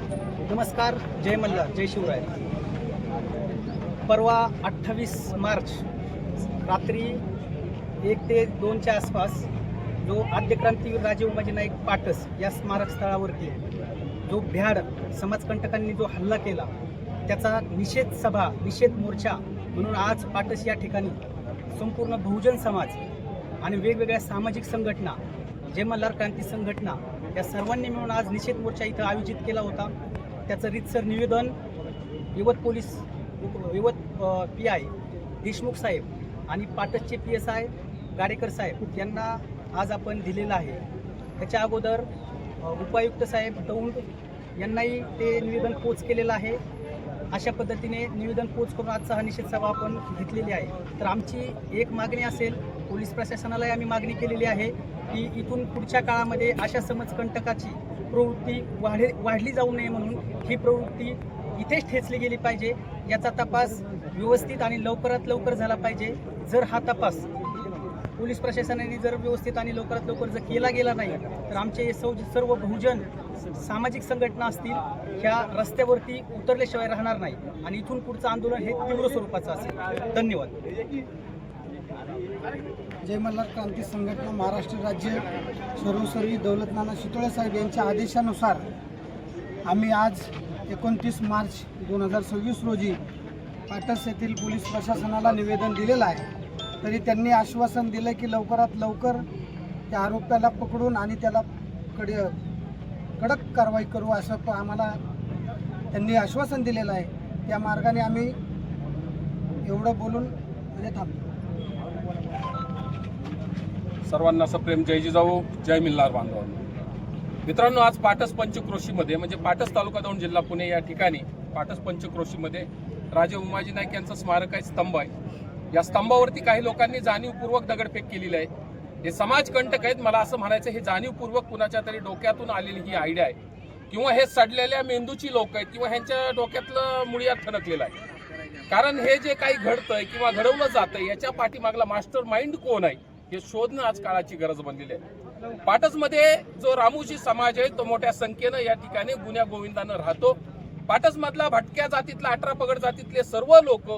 नमस्कार, जय मल्हार, जय शिवराय। परवा 28 मार्च रात्री 1 ते 2च्या आसपास जो आद्यक्रांतीवीर राजे उमाजी नाईक पाटस या स्मारक स्थळावरती जो भ्याड समाजकंटकांनी जो हल्ला केला त्याचा निषेध सभा, निषेध मोर्चा म्हणून आज पाटस या ठिकाणी संपूर्ण बहुजन समाज आणि वेगवेगळ्या सामाजिक संघटना, जय मल्हार क्रांती संघटना या सर्वांनी मिळून आज निषेध मोर्चा इथं आयोजित केला होता। त्याचं रीतसर निवेदन यवत PI देशमुख साहेब आणि पाटसचे PSI गाडेकर साहेब यांना आज आपण दिलेलं आहे। त्याच्या अगोदर उपायुक्त साहेब दौंड यांनाही ते निवेदन पोच केलेलं आहे। अशा पद्धतीने निवेदन पोच करून आजचा हा निषेध सभा आपण घेतलेली आहे। तर आमची एक मागणी असेल, पोलीस प्रशासनालाही आम्ही मागणी केलेली आहे की इथून पुढच्या काळामध्ये अशा समाजकंटकाची प्रवृत्ती वाढली जाऊ नये म्हणून ही प्रवृत्ती इथेच ठेचली गेली पाहिजे। याचा तपास व्यवस्थित आणि लवकरात लवकर झाला पाहिजे। जर हा तपास पोलीस प्रशासनाने जर व्यवस्थित आणि लवकरात लवकर जर केला गेला नाही तर आमचे सर्व बहुजन सामाजिक संघटना असतील ह्या रस्त्यावरती उतरल्याशिवाय राहणार नाही आणि इथून पुढचं आंदोलन हे तीव्र स्वरूपाचं असेल। धन्यवाद। जय मल्हार क्रांती संघटना महाराष्ट्र राज्य सर्वसर्वी दौलत नाना शितोळे साहेब यांच्या आदेशानुसार आम्ही आज 29 मार्च 2026 रोजी पाटस येथील पोलीस प्रशासनाला निवेदन दिलेलं आहे। तरी त्यांनी आश्वासन दिलं की लवकरात लवकर त्या आरोपीला पकडून आणि त्याला कडक कारवाई करू असं आम्हाला त्यांनी आश्वासन दिलेलं आहे। त्या मार्गाने आम्ही एवढं बोलून थांबतो। सर्वांना सप्रेम जय जिजाऊ, जय मल्हार बांधवांनो। मित्रांनो, आज पाटस पंचक्रोशीमध्ये म्हणजे पाटस तालुका दौंड जिल्हा पुणे या ठिकाणी पाटस पंचक्रोशीमध्ये राजे उमाजी नाईक यांचं स्मारक आहे, स्तंभ आहे। या स्तंभावरती काही लोकांनी जाणीवपूर्वक दगडफेक केलेली आहे। हे समाजकंटक आहेत। मला असं म्हणायचं, हे जाणीवपूर्वक कुणाच्या तरी डोक्यातून आलेली ही आयडिया आहे किंवा हे सडलेल्या मेंदूची लोक आहेत किंवा ह्यांच्या डोक्यातलं मुळ्यात ठणकलेलं आहे। कारण हे जे काही घडतंय किंवा घडवलं जातंय याच्या पाठीमागला मास्टर माइंड कोण आहे हे शोधणं आज काळाची गरज बनलेली आहे। पाटसमध्ये जो रामोशी समाज आहे तो मोठ्या संख्येनं या ठिकाणी गुन्ह्या गोविंदानं राहतो। पाटसमधला भटक्या जातीतला 18 पगड जातीतले सर्व लोक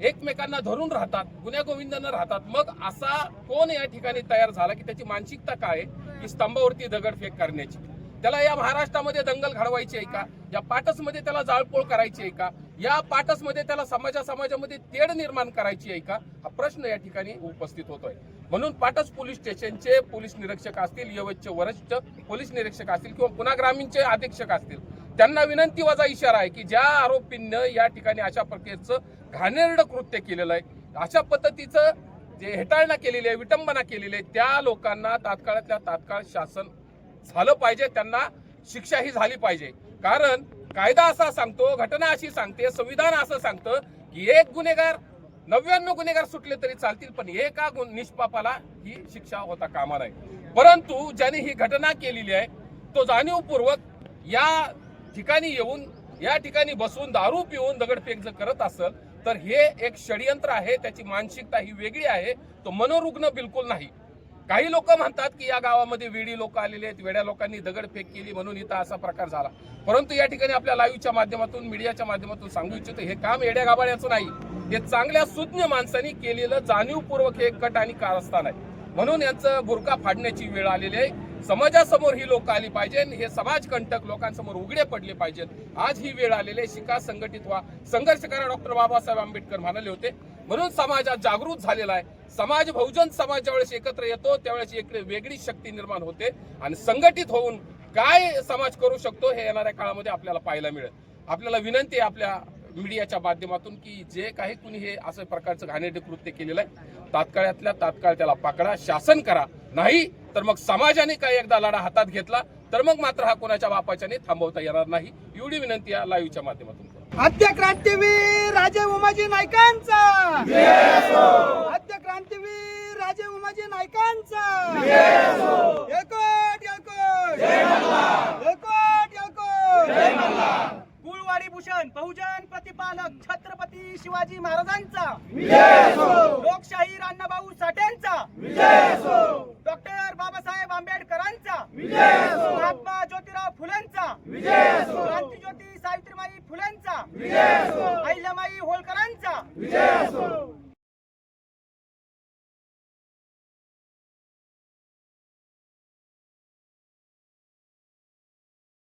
एकमेकांना धरून राहतात, गुन्ह्या गोविंदानं राहतात। मग असा कोण या ठिकाणी तयार झाला की त्याची मानसिकता काय की स्तंभावरती दगडफेक करण्याची? त्याला या महाराष्ट्रामध्ये दंगल घडवायची आहे का? या पाटसमध्ये त्याला जाळपोळ करायची आहे का? या पाटसमध्ये त्याला समाजामध्ये तेढ निर्माण करायची आहे का? हा प्रश्न या ठिकाणी उपस्थित होतोय। म्हणून पाटस पोलीस स्टेशनचे पोलीस निरीक्षक असतील, यवतचे वरिष्ठ पोलीस निरीक्षक असतील किंवा पुणे ग्रामीणचे अधीक्षक असतील, त्यांना विनंती वजा इशारा आहे की ज्या आरोपींना या ठिकाणी अशा प्रकारचं घाणेरडं कृत्य केलेलं आहे, अशा पद्धतीचं जे हेटाळणा केलेली आहे, विटंबना केलेली आहे, त्या लोकांना तात्काळातल्या तात्काळ शासन झालं पाहिजे, त्यांना शिक्षा ही झाली पाहिजे। कारण कायदा असा सांगतो, घटना अशी सांगते, संविधान असं सांगतं की 99 गुन्हेगार सुटले तरी चालतील पण एका निष्पापाला ही शिक्षा होता कामा नये। परंतु ज्याने ही घटना केलेली आहे तो जाणीवपूर्वक या ठिकाणी येऊन या ठिकाणी बसून दारू पिऊन दगडफेक जर करत असेल तर हे एक षडयंत्र आहे। त्याची मानसिकता ही वेगळी आहे, तो मनोरुग्ण बिलकुल नाही। काही लोक म्हणतात की या गावामध्ये वेडी लोक आलेले आहेत, वेड्या लोकांनी दगडफेक केली म्हणून इथं असा प्रकार झाला। परंतु या ठिकाणी आपल्या लाईव्हच्या माध्यमातून, मीडियाच्या माध्यमातून सांगू इच्छितो, हे काम येड्या गाभाळ्याचं नाही, हे चांगल्या सुज्ञ माणसांनी केलेलं जाणीवपूर्वक हे कट आणि कारस्थान आहे। म्हणून यांचं बुरका फाडण्याची वेळ आलेली आहे। समाजासमोर ही लोक आली पाहिजे, हे समाजकंटक लोकांसमोर उघडे पडले पाहिजेत। आज ही वेळ आलेली आहे, शिका, संघटित व्हा, संघर्ष करा, डॉक्टर बाबासाहेब आंबेडकर म्हणाले होते। म्हणून समाज आज जागृत झालेला आहे। समाज, बहुजन समाज ज्यावेळेस एकत्र येतो त्यावेळेस एक वेगळी शक्ती निर्माण होते आणि संघटित होऊन काय समाज करू शकतो हे येणाऱ्या काळामध्ये आपल्याला पाहायला मिळेल। आपल्याला विनंती आहे आपल्या मीडियाच्या माध्यमातून की जे काही कुणी हे असं प्रकारचं घाणेरडे कृत्य केलेलं आहे तात्काळातल्या तात्काळ त्याला पकडा, शासन करा। नाही तर मग समाजाने काही एकदा लढा हातात घेतला तर मग मात्र हा कोणाच्या बापाच्याने थांबवता येणार नाही। एवढी विनंती या लाईव्हच्या माध्यमातून करतो। आद्य क्रांतीवीर राजे उमाजी नाईकांचा, आद्य क्रांतीवीर राजे उमाजी नाईकांचा, एकट कुळवाडी भूषण बहुजन प्रतिपालक छत्रपती शिवाजी महाराजांचा, लोकशाही अण्णाभाऊ साठेंचा, डॉक्टर बाबासाहेब आंबेडकरांचा, महात्मा ज्योतिराव फुलेंचा, अहिल्यामाई होळकरांचा